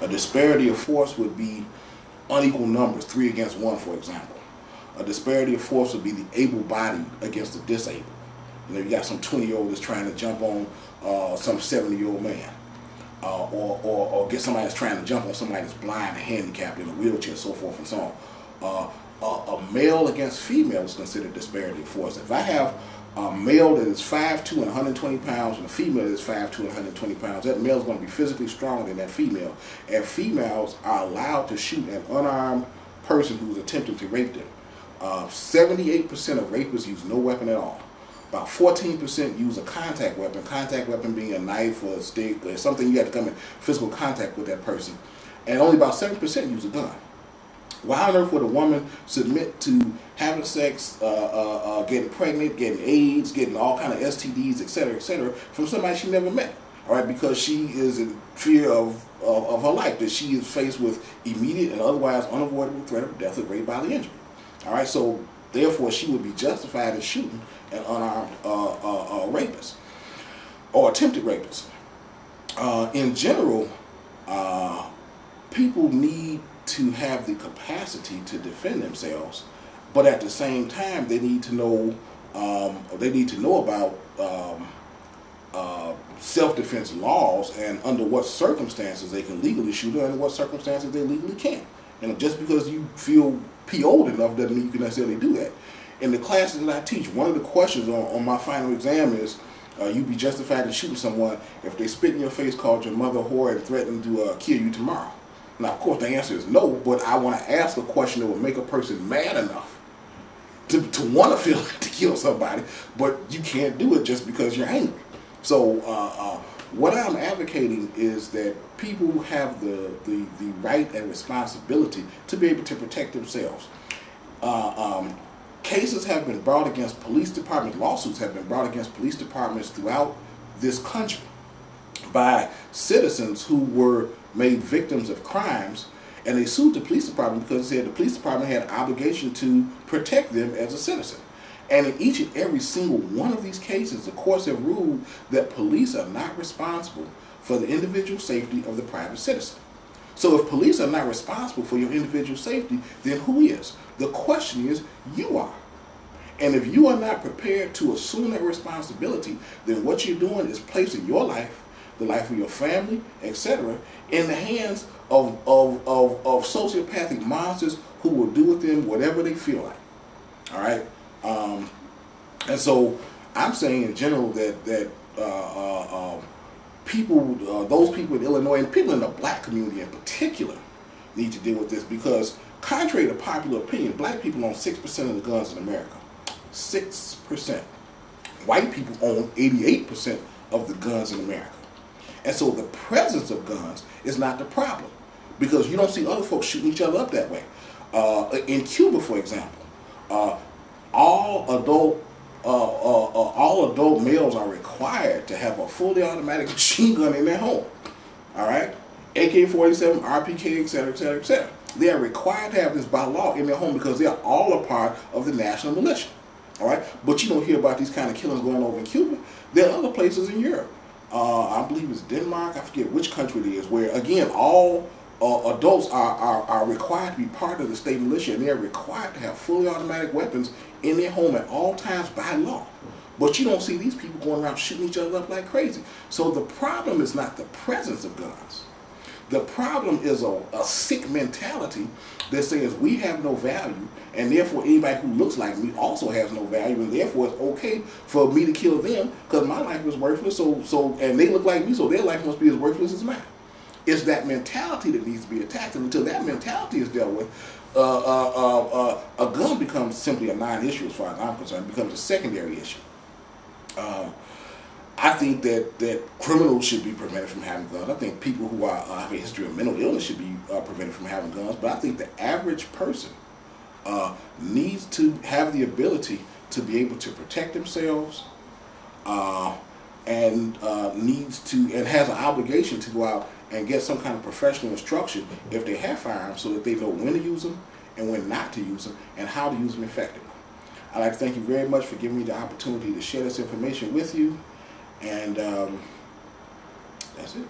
A disparity of force would be unequal numbers, 3 against 1, for example. A disparity of force would be the able-bodied against the disabled. You know, you got some 20-year-old that's trying to jump on some 70-year-old man. Or get somebody that's trying to jump on somebody that's blind and handicapped in a wheelchair, so forth and so on. A male against female is considered disparity of force. If I have a male that is 5'2" and 120 pounds and a female that is 5'2" and 120 pounds, that male is going to be physically stronger than that female. And females are allowed to shoot an unarmed person who's attempting to rape them. 78% of rapists use no weapon at all. About 14% use a contact weapon being a knife or a stick or something you have to come in physical contact with that person. And only about 7% use a gun. Why on earth would a woman submit to having sex, getting pregnant, getting AIDS, getting all kind of STDs, etc., from somebody she never met? All right, because she is in fear of her life, that she is faced with immediate and otherwise unavoidable threat of death or great bodily injury. All right, so therefore she would be justified in shooting an unarmed rapist or attempted rapist. In general, people need to have the capacity to defend themselves, but at the same time they need to know about self-defense laws and under what circumstances they can legally shoot or under what circumstances they legally can't. And just because you feel PO'd enough doesn't mean you can necessarily do that. In the classes that I teach, one of the questions on my final exam is, you'd be justified in shooting someone if they spit in your face, called your mother a whore, and threatened to kill you tomorrow. Now, of course, the answer is no, but I want to ask a question that will make a person mad enough to want to feel like to kill somebody, but you can't do it just because you're angry. So what I'm advocating is that people have the right and responsibility to be able to protect themselves. Cases have been brought against police departments, lawsuits have been brought against police departments throughout this country by citizens who were made victims of crimes, and they sued the police department because they said the police department had an obligation to protect them as a citizen. And in each and every single one of these cases, the courts have ruled that police are not responsible for the individual safety of the private citizen. So if police are not responsible for your individual safety, then who is? The question is, you are. And if you are not prepared to assume that responsibility, then what you're doing is placing your life, the life of your family, etc., in the hands of sociopathic monsters who will do with them whatever they feel like. All right? And so I'm saying in general that people, those people in Illinois, and people in the black community in particular, need to deal with this, because contrary to popular opinion, black people own 6% of the guns in America. 6%. White people own 88% of the guns in America. And so the presence of guns is not the problem, because you don't see other folks shooting each other up that way. In Cuba, for example, all adult males are required to have a fully automatic machine gun in their home. All right, AK-47, RPK, etc., etc., etc. They are required to have this by law in their home because they are all a part of the national militia. All right, but you don't hear about these kind of killings going over in Cuba. There are other places in Europe. I believe it's Denmark. I forget which country it is, where again all adults are required to be part of the state militia, and they are required to have fully automatic weapons in their home at all times by law. But you don't see these people going around shooting each other up like crazy. So the problem is not the presence of guns. The problem is a sick mentality that says we have no value, and therefore anybody who looks like me also has no value, and therefore it's okay for me to kill them because my life is worthless. And they look like me, so their life must be as worthless as mine. It's that mentality that needs to be attacked, and until that mentality is dealt with, a gun becomes simply a non-issue as far as I'm concerned. It becomes a secondary issue. I think that criminals should be prevented from having guns. I think people who have a history of mental illness should be prevented from having guns. But I think the average person needs to have the ability to be able to protect themselves, and has an obligation to go out and get some kind of professional instruction if they have firearms, so that they know when to use them and when not to use them and how to use them effectively. I'd like to thank you very much for giving me the opportunity to share this information with you, and that's it.